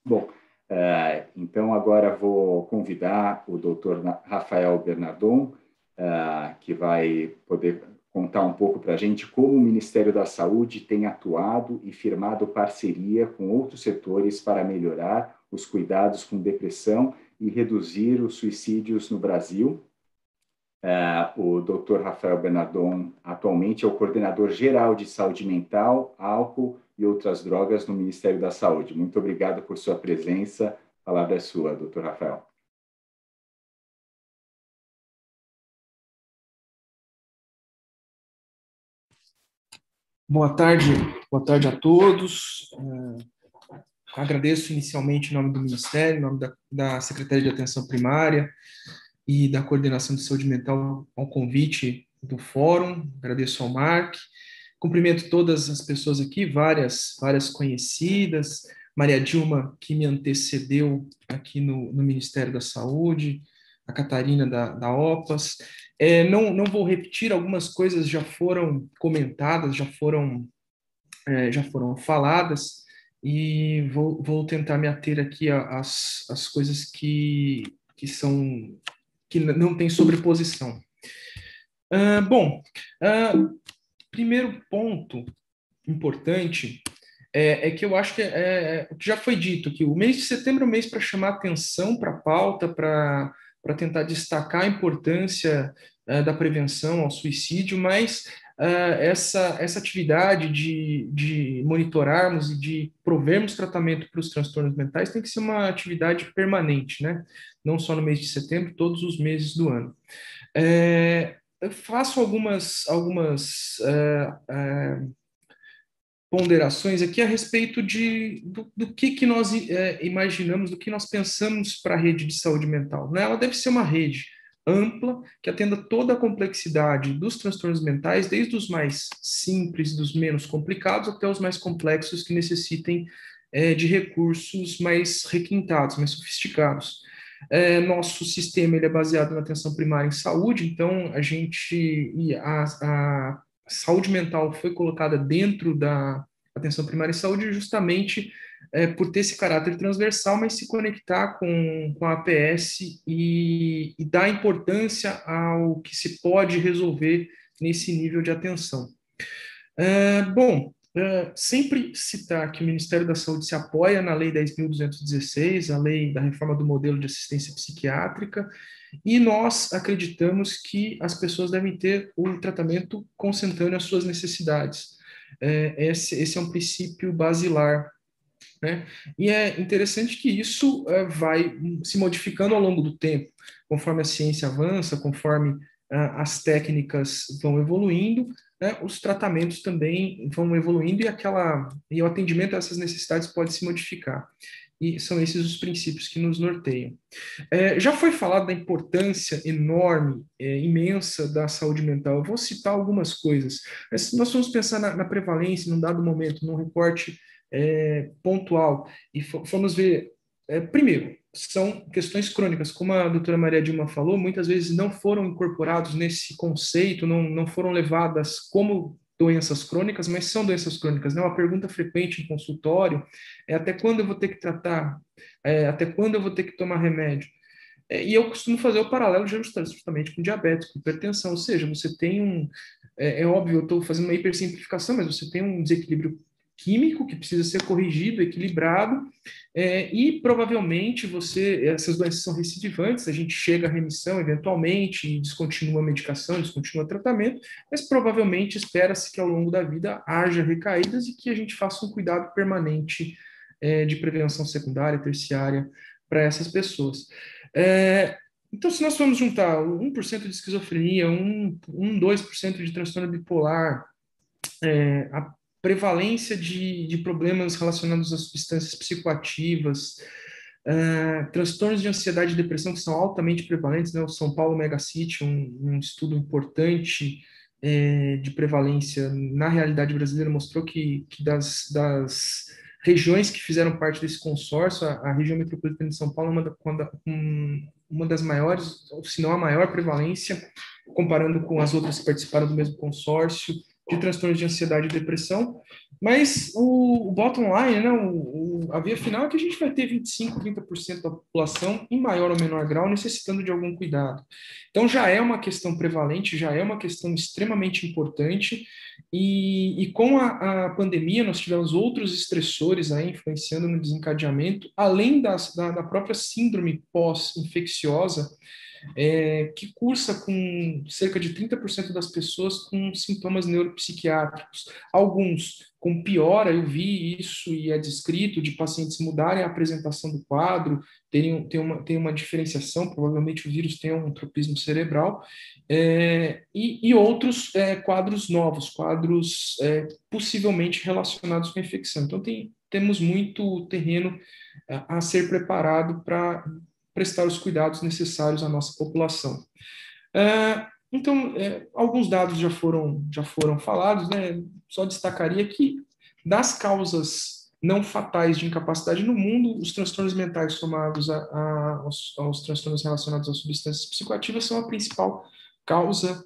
Bom, então agora vou convidar o Dr. Rafael Bernardon, que vai poder contar um pouco para a gente como o Ministério da Saúde tem atuado e firmado parceria com outros setores para melhorar os cuidados com depressão e reduzir os suicídios no Brasil. O Dr. Rafael Bernardon atualmente é o coordenador geral de saúde mental, álcool e outras drogas no Ministério da Saúde. Muito obrigado por sua presença. A palavra é sua, Dr. Rafael. Boa tarde a todos. Agradeço inicialmente em nome do Ministério, em nome da Secretaria de Atenção Primária e da Coordenação de Saúde Mental ao convite do Fórum. Agradeço ao Marc. Cumprimento todas as pessoas aqui, várias conhecidas. Maria Dilma, que me antecedeu aqui no Ministério da Saúde, a Catarina da OPAS. Não vou repetir, algumas coisas já foram comentadas, já foram faladas, e vou tentar me ater aqui às coisas que não têm sobreposição. Primeiro ponto importante é que eu acho que o que já foi dito, que o mês de setembro é um mês para chamar atenção para a pauta, para tentar destacar a importância da prevenção ao suicídio, mas essa atividade de monitorarmos e de provermos tratamento para os transtornos mentais tem que ser uma atividade permanente, né? Não só no mês de setembro, todos os meses do ano. Eu faço algumas ponderações aqui a respeito do que nós imaginamos, do que nós pensamos para a rede de saúde mental, né? Ela deve ser uma rede ampla, que atenda toda a complexidade dos transtornos mentais, desde os mais simples, dos menos complicados, até os mais complexos que necessitem de recursos mais requintados, mais sofisticados. Nosso sistema ele é baseado na atenção primária em saúde, então a saúde mental foi colocada dentro da atenção primária em saúde justamente por ter esse caráter transversal, mas se conectar com a APS e dar importância ao que se pode resolver nesse nível de atenção. Sempre citar que o Ministério da Saúde se apoia na Lei 10.216, a lei da reforma do modelo de assistência psiquiátrica, e nós acreditamos que as pessoas devem ter o tratamento consentâneo às suas necessidades. Esse é um princípio basilar, né? E é interessante que isso vai se modificando ao longo do tempo, conforme a ciência avança, conforme as técnicas vão evoluindo, né, os tratamentos também vão evoluindo e o atendimento a essas necessidades pode se modificar. E são esses os princípios que nos norteiam. Já foi falado da importância enorme, imensa da saúde mental. Eu vou citar algumas coisas. Mas se nós formos pensar na prevalência, num dado momento, num recorte pontual, e formos ver, primeiro, são questões crônicas, como a doutora Maria Dilma falou, muitas vezes não foram incorporados nesse conceito, não foram levadas como doenças crônicas, mas são doenças crônicas, né? Uma pergunta frequente em consultório é até quando eu vou ter que tratar, até quando eu vou ter que tomar remédio. E eu costumo fazer o paralelo justamente com diabetes, com hipertensão, ou seja, você tem é óbvio, eu estou fazendo uma hipersimplificação, mas você tem um desequilíbrio químico que precisa ser corrigido, equilibrado, e provavelmente essas doenças são recidivantes, a gente chega à remissão eventualmente, descontinua a medicação, descontinua o tratamento, mas provavelmente espera-se que ao longo da vida haja recaídas e que a gente faça um cuidado permanente de prevenção secundária, terciária para essas pessoas. Então, se nós formos juntar 1% de esquizofrenia, 2% de transtorno bipolar, a prevalência de problemas relacionados a substâncias psicoativas, transtornos de ansiedade e depressão que são altamente prevalentes, né? O São Paulo Megacity, um estudo importante de prevalência na realidade brasileira, mostrou que das regiões que fizeram parte desse consórcio, a região metropolitana de São Paulo é uma das maiores, se não a maior prevalência, comparando com as outras que participaram do mesmo consórcio, de transtornos de ansiedade e depressão, mas o bottom line, né, a via final é que a gente vai ter 25, 30% da população, em maior ou menor grau, necessitando de algum cuidado. Então já é uma questão prevalente, já é uma questão extremamente importante, e com a pandemia nós tivemos outros estressores aí influenciando no desencadeamento, além da própria síndrome pós-infecciosa, que cursa com cerca de 30% das pessoas com sintomas neuropsiquiátricos. Alguns com piora, eu vi isso e é descrito, de pacientes mudarem a apresentação do quadro, tem uma diferenciação, provavelmente o vírus tem um tropismo cerebral, e outros quadros novos, quadros possivelmente relacionados com a infecção. Então, temos muito terreno a ser preparado para prestar os cuidados necessários à nossa população. Então, alguns dados já foram falados, né? Só destacaria que das causas não fatais de incapacidade no mundo, os transtornos mentais somados aos transtornos relacionados às substâncias psicoativas são a principal causa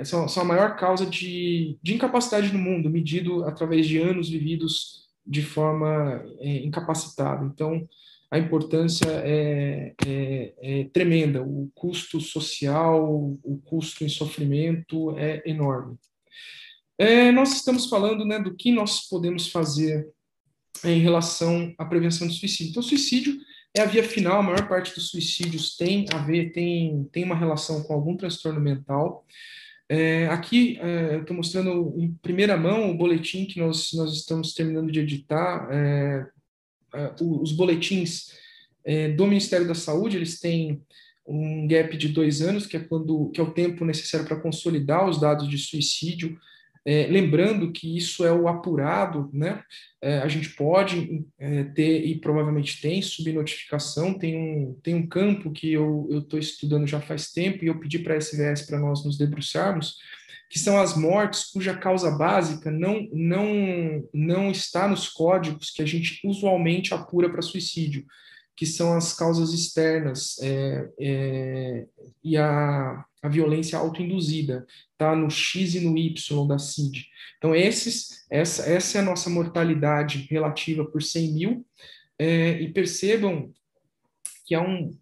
são a maior causa de incapacidade no mundo, medido através de anos vividos de forma incapacitada. Então, a importância é tremenda, o custo social, o custo em sofrimento é enorme. Nós estamos falando, né, do que nós podemos fazer em relação à prevenção do suicídio. Então, o suicídio é a via final, a maior parte dos suicídios tem uma relação com algum transtorno mental. Aqui eu estou mostrando em primeira mão o boletim que nós estamos terminando de editar. Os boletins do Ministério da Saúde, eles têm um gap de 2 anos, que é o tempo necessário para consolidar os dados de suicídio. Lembrando que isso é o apurado, né? A gente pode ter, e provavelmente tem, subnotificação, tem um campo que eu estou estudando já faz tempo, e eu pedi para a SVS para nós nos debruçarmos, que são as mortes cuja causa básica não está nos códigos que a gente usualmente apura para suicídio, que são as causas externas e a violência autoinduzida, tá no X e no Y da CID. Então, essa é a nossa mortalidade relativa por 100 mil, e percebam que há um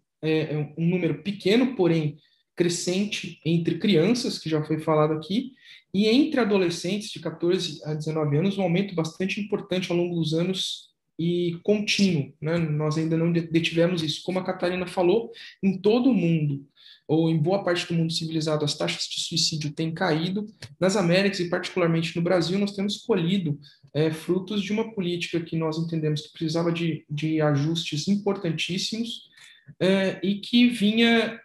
número pequeno, porém crescente, entre crianças, que já foi falado aqui, e entre adolescentes de 14 a 19 anos, um aumento bastante importante ao longo dos anos e contínuo, né? Nós ainda não detivemos isso. Como a Catarina falou, em todo o mundo, ou em boa parte do mundo civilizado, as taxas de suicídio têm caído. Nas Américas, e particularmente no Brasil, nós temos colhido frutos de uma política que nós entendemos que precisava de ajustes importantíssimos, e que vinha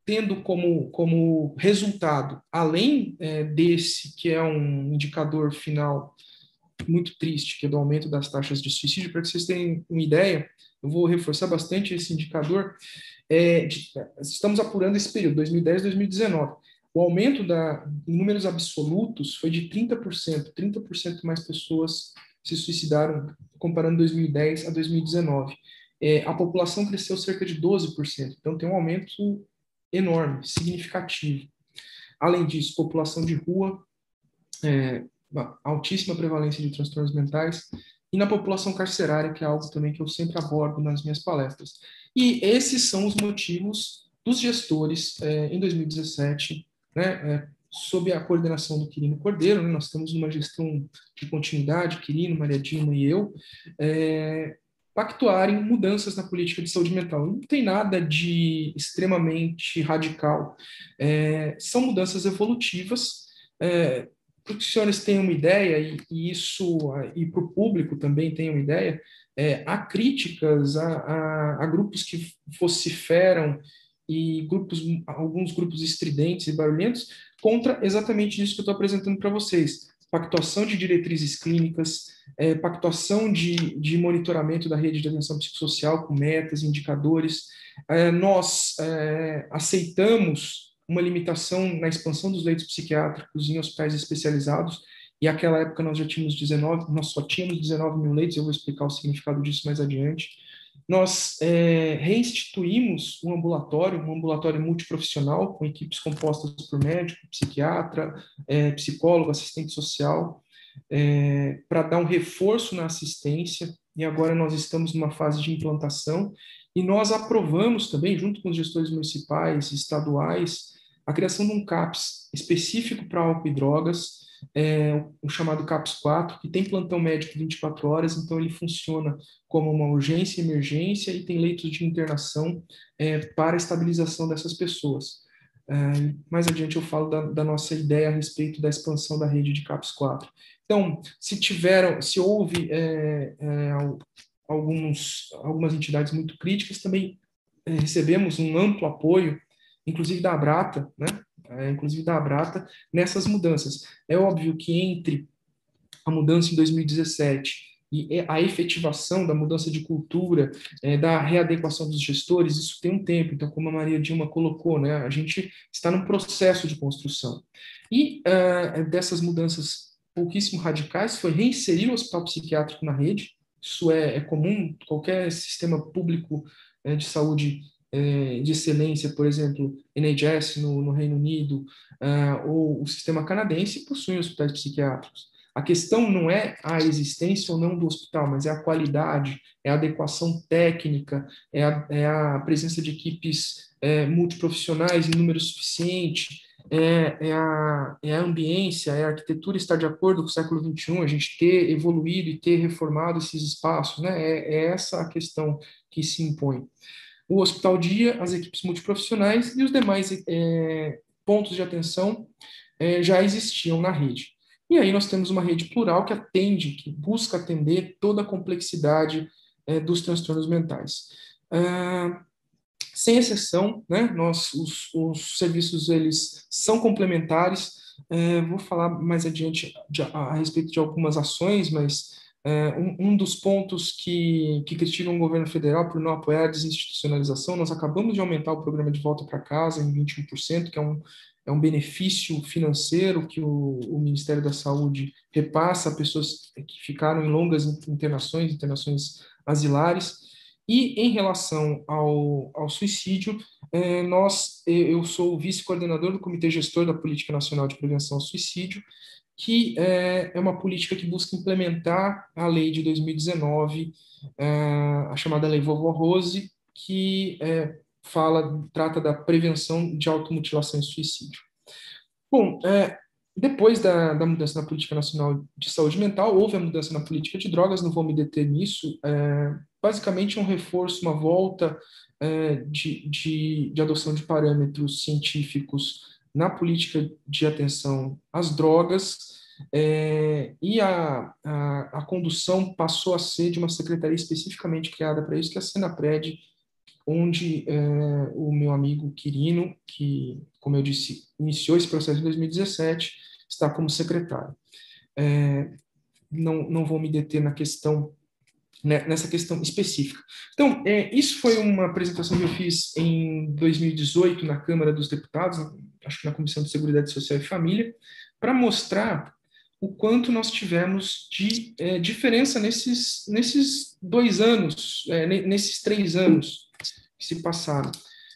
tendo como resultado, além desse, que é um indicador final muito triste, que é do aumento das taxas de suicídio. Para que vocês tenham uma ideia, eu vou reforçar bastante esse indicador. Estamos apurando esse período, 2010 2019. O aumento em números absolutos foi de 30% mais pessoas se suicidaram comparando 2010 a 2019. A população cresceu cerca de 12%, então tem um aumento enorme, significativo. Além disso, população de rua, altíssima prevalência de transtornos mentais, e na população carcerária, que é algo também que eu sempre abordo nas minhas palestras. E esses são os motivos dos gestores, em 2017, né, sob a coordenação do Quirino Cordeiro, né, nós estamos numa gestão de continuidade, Quirino, Maria Dilma e eu, pactuarem mudanças na política de saúde mental. Não tem nada de extremamente radical. São mudanças evolutivas. Para que os senhores tenham uma ideia, e para o público também tenham uma ideia, há críticas a grupos que vociferam e alguns grupos estridentes e barulhentos contra exatamente isso que eu estou apresentando para vocês. Pactuação de diretrizes clínicas, pactuação de monitoramento da rede de atenção psicossocial com metas, indicadores. Nós aceitamos uma limitação na expansão dos leitos psiquiátricos em hospitais especializados, e naquela época nós só tínhamos 19 mil leitos, eu vou explicar o significado disso mais adiante. Nós reinstituímos um ambulatório multiprofissional, com equipes compostas por médico, psiquiatra, psicólogo, assistente social, para dar um reforço na assistência, e agora nós estamos numa fase de implantação, e nós aprovamos também, junto com os gestores municipais e estaduais, a criação de um CAPS específico para álcool e drogas, o chamado CAPS 4, que tem plantão médico 24 horas, então ele funciona como uma urgência e emergência e tem leitos de internação para a estabilização dessas pessoas. Mais adiante eu falo da nossa ideia a respeito da expansão da rede de CAPS 4. Então, se houve algumas entidades muito críticas, também recebemos um amplo apoio, inclusive da Abrata, né? Nessas mudanças. É óbvio que entre a mudança em 2017 e a efetivação da mudança de cultura, da readequação dos gestores, isso tem um tempo. Então, como a Maria Dilma colocou, né, a gente está num processo de construção. E dessas mudanças pouquíssimo radicais foi reinserir o hospital psiquiátrico na rede. Isso é comum, qualquer sistema público de saúde de excelência, por exemplo, NHS no Reino Unido, ou o sistema canadense, possuem hospitais psiquiátricos. A questão não é a existência ou não do hospital, mas é a qualidade, é a adequação técnica, é a presença de equipes multiprofissionais em número suficiente, é a ambiência, é a arquitetura estar de acordo com o século XXI, a gente ter evoluído e ter reformado esses espaços, né? É essa a questão que se impõe. O hospital dia, as equipes multiprofissionais e os demais pontos de atenção já existiam na rede. E aí nós temos uma rede plural que busca atender toda a complexidade dos transtornos mentais. Sem exceção, né, os serviços eles são complementares. Vou falar mais adiante a respeito de algumas ações, mas um dos pontos que criticam o governo federal por não apoiar a desinstitucionalização, nós acabamos de aumentar o programa de volta para casa em 21%, que é um benefício financeiro que o Ministério da Saúde repassa a pessoas que ficaram em longas internações asilares. E em relação ao suicídio, eu sou o vice-coordenador do Comitê Gestor da Política Nacional de Prevenção ao Suicídio, que é uma política que busca implementar a lei de 2019, a chamada Lei Vovó Rose, que trata da prevenção de automutilação e suicídio. Bom, depois da mudança na Política Nacional de Saúde Mental, houve a mudança na política de drogas, não vou me deter nisso, basicamente um reforço, uma volta de adoção de parâmetros científicos na política de atenção às drogas, e a condução passou a ser de uma secretaria especificamente criada para isso, que é a Senapred, onde o meu amigo Quirino, que, como eu disse, iniciou esse processo em 2017, está como secretário. Não vou me deter nessa questão específica. Então, isso foi uma apresentação que eu fiz em 2018 na Câmara dos Deputados, acho que na Comissão de Seguridade Social e Família, para mostrar o quanto nós tivemos de diferença nesses 2 anos, nesses 3 anos que se passaram.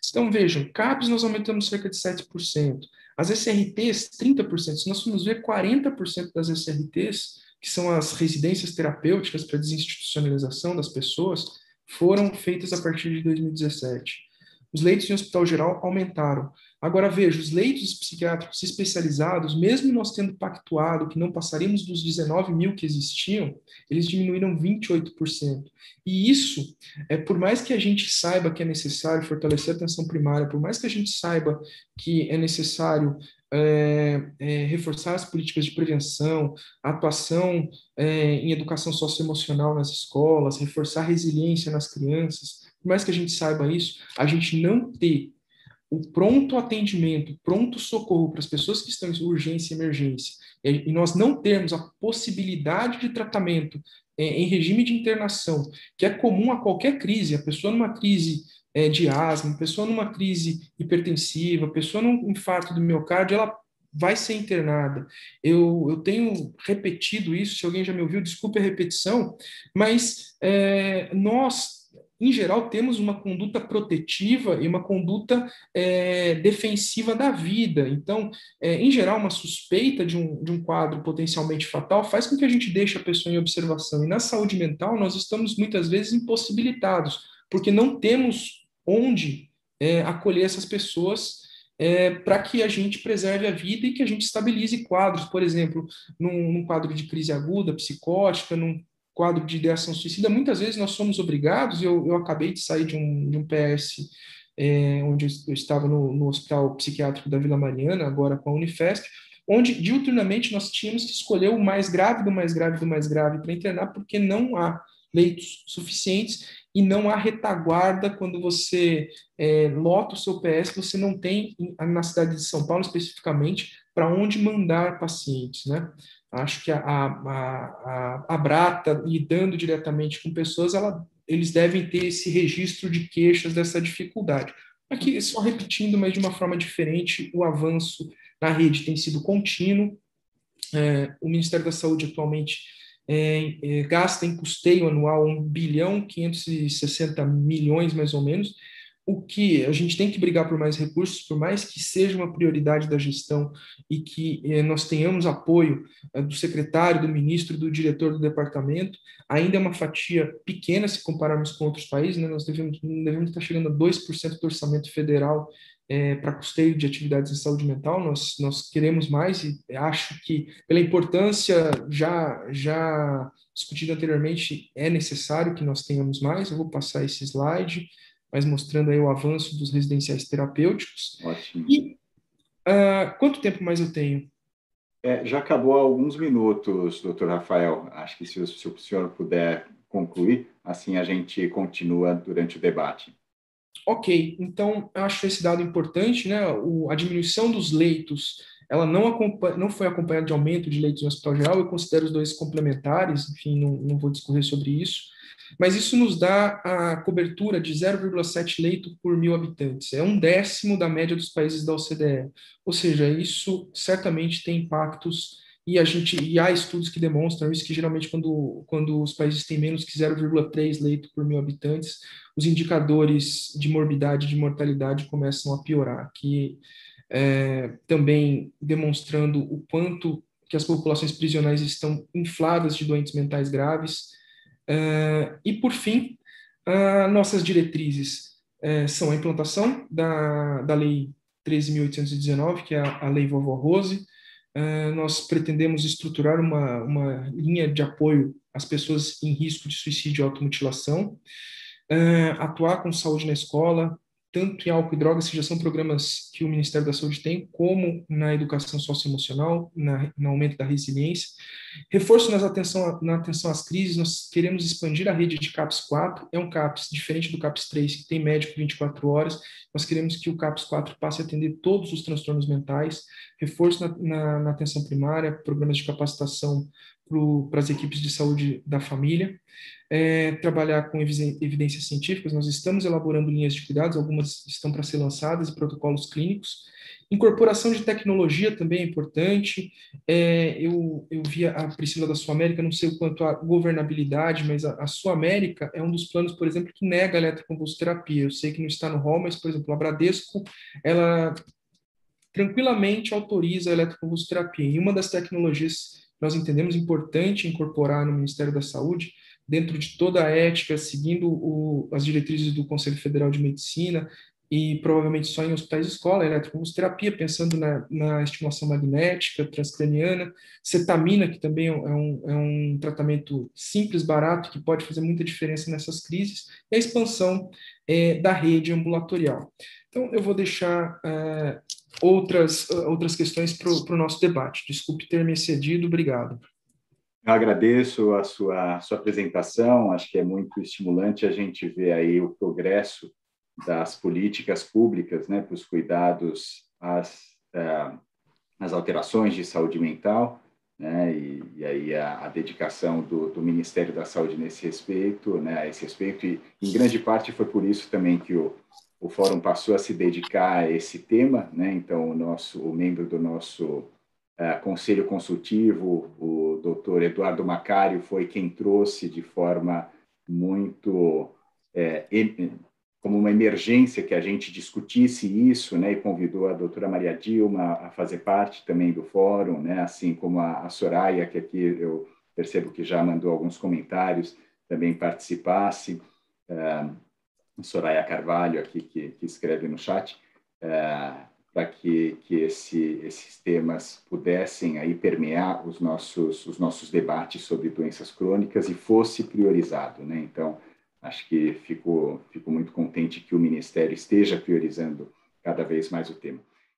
Então, vejam, CAPs nós aumentamos cerca de 7%, as SRTs 30%, se nós formos ver 40% das SRTs, que são as residências terapêuticas para desinstitucionalização das pessoas, foram feitas a partir de 2017. Os leitos em hospital geral aumentaram. Agora, veja, os leitos psiquiátricos especializados, mesmo nós tendo pactuado que não passaríamos dos 19 mil que existiam, eles diminuíram 28%. E isso, por mais que a gente saiba que é necessário fortalecer a atenção primária, por mais que a gente saiba que é necessário reforçar as políticas de prevenção, a atuação em educação socioemocional nas escolas, reforçar a resiliência nas crianças, por mais que a gente saiba isso, a gente não ter o pronto atendimento, pronto socorro para as pessoas que estão em urgência e emergência, e nós não termos a possibilidade de tratamento em regime de internação, que é comum a qualquer crise, a pessoa numa crise de asma, a pessoa numa crise hipertensiva, a pessoa num infarto do miocárdio, ela vai ser internada. Eu tenho repetido isso, se alguém já me ouviu, desculpe a repetição, mas nós em geral, temos uma conduta protetiva e uma conduta defensiva da vida. Então, em geral, uma suspeita de um quadro potencialmente fatal faz com que a gente deixe a pessoa em observação. E na saúde mental, nós estamos muitas vezes impossibilitados, porque não temos onde acolher essas pessoas para que a gente preserve a vida e que a gente estabilize quadros, por exemplo, num quadro de crise aguda, psicótica, num quadro de ideação suicida, muitas vezes nós somos obrigados, eu acabei de sair de um PS, onde eu estava no Hospital Psiquiátrico da Vila Mariana, agora com a Unifesp, onde diuturnamente nós tínhamos que escolher o mais grave do mais grave do mais grave para internar, porque não há leitos suficientes e não há retaguarda quando você lota o seu PS, você não tem, na cidade de São Paulo especificamente, para onde mandar pacientes, né? Acho que a Brata, lidando diretamente com pessoas, eles devem ter esse registro de queixas dessa dificuldade. Aqui, só repetindo, mas de uma forma diferente, o avanço na rede tem sido contínuo. O Ministério da Saúde atualmente gasta em custeio anual 1,560 bilhões, mais ou menos, o que a gente tem que brigar por mais recursos, por mais que seja uma prioridade da gestão e que nós tenhamos apoio do secretário, do ministro, do diretor do departamento, ainda é uma fatia pequena se compararmos com outros países, né? Nós devemos estar chegando a 2% do orçamento federal para custeio de atividades em saúde mental. Nós queremos mais e acho que, pela importância já discutida anteriormente, é necessário que nós tenhamos mais. Eu vou passar esse slide, mas mostrando aí o avanço dos residenciais terapêuticos. Ótimo. E quanto tempo mais eu tenho? Já acabou há alguns minutos, doutor Rafael. Acho que se o senhor puder concluir, assim a gente continua durante o debate. Ok, então eu acho esse dado importante, né? A diminuição dos leitos, ela não foi acompanhada de aumento de leitos no hospital geral. Eu considero os dois complementares, enfim, não vou discorrer sobre isso. Mas isso nos dá a cobertura de 0,7 leito por 1.000 habitantes. É 1/10 da média dos países da OCDE. Ou seja, isso certamente tem impactos e há estudos que demonstram isso, que geralmente quando os países têm menos que 0,3 leito por 1.000 habitantes, os indicadores de morbidade e de mortalidade começam a piorar, que também demonstrando o quanto que as populações prisionais estão infladas de doentes mentais graves. E, por fim, nossas diretrizes são a implantação da Lei 13.819, que é a Lei Vovó Rose. Nós pretendemos estruturar uma linha de apoio às pessoas em risco de suicídio e automutilação, atuar com saúde na escola, tanto em álcool e drogas, que já são programas que o Ministério da Saúde tem, como na educação socioemocional, no aumento da resiliência. Reforço na atenção às crises, nós queremos expandir a rede de CAPS 4, é um CAPS diferente do CAPS 3, que tem médico 24 horas, nós queremos que o CAPS 4 passe a atender todos os transtornos mentais, reforço na atenção primária, programas de capacitação para as equipes de saúde da família, trabalhar com evidências científicas. Nós estamos elaborando linhas de cuidados, algumas estão para ser lançadas, e protocolos clínicos. Incorporação de tecnologia também é importante. Eu vi a Priscila da Sul América, não sei o quanto a governabilidade, mas a Sul América é um dos planos, por exemplo, que nega a eletroconvulsoterapia. Eu sei que não está no rol, mas, por exemplo, a Bradesco, ela tranquilamente autoriza a eletroconvulsoterapia. E uma das tecnologias que nós entendemos importante incorporar no Ministério da Saúde, dentro de toda a ética, seguindo as diretrizes do Conselho Federal de Medicina, e provavelmente só em hospitais de escola, eletroconvulsoterapia, pensando na estimulação magnética transcraniana, cetamina, que também é um tratamento simples, barato, que pode fazer muita diferença nessas crises, e a expansão da rede ambulatorial. Então, eu vou deixar outras questões para o nosso debate. Desculpe ter me excedido, obrigado. Eu agradeço a sua apresentação, acho que é muito estimulante a gente ver aí o progresso das políticas públicas, né, para os cuidados às alterações de saúde mental, né, e aí a dedicação do Ministério da Saúde nesse respeito, né, a esse respeito, e em grande parte foi por isso também que o Fórum passou a se dedicar a esse tema, né, então o membro do nosso Conselho Consultivo, o doutor Eduardo Macário, foi quem trouxe de forma muito como uma emergência que a gente discutisse isso, né, e convidou a doutora Maria Dilma a fazer parte também do fórum, né, assim como a Soraya, que aqui eu percebo que já mandou alguns comentários, também participasse, Soraya Carvalho aqui, que escreve no chat, para que esses temas pudessem aí permear os nossos debates sobre doenças crônicas e fosse priorizado, né? Então, acho que fico muito contente que o Ministério esteja priorizando cada vez mais o tema.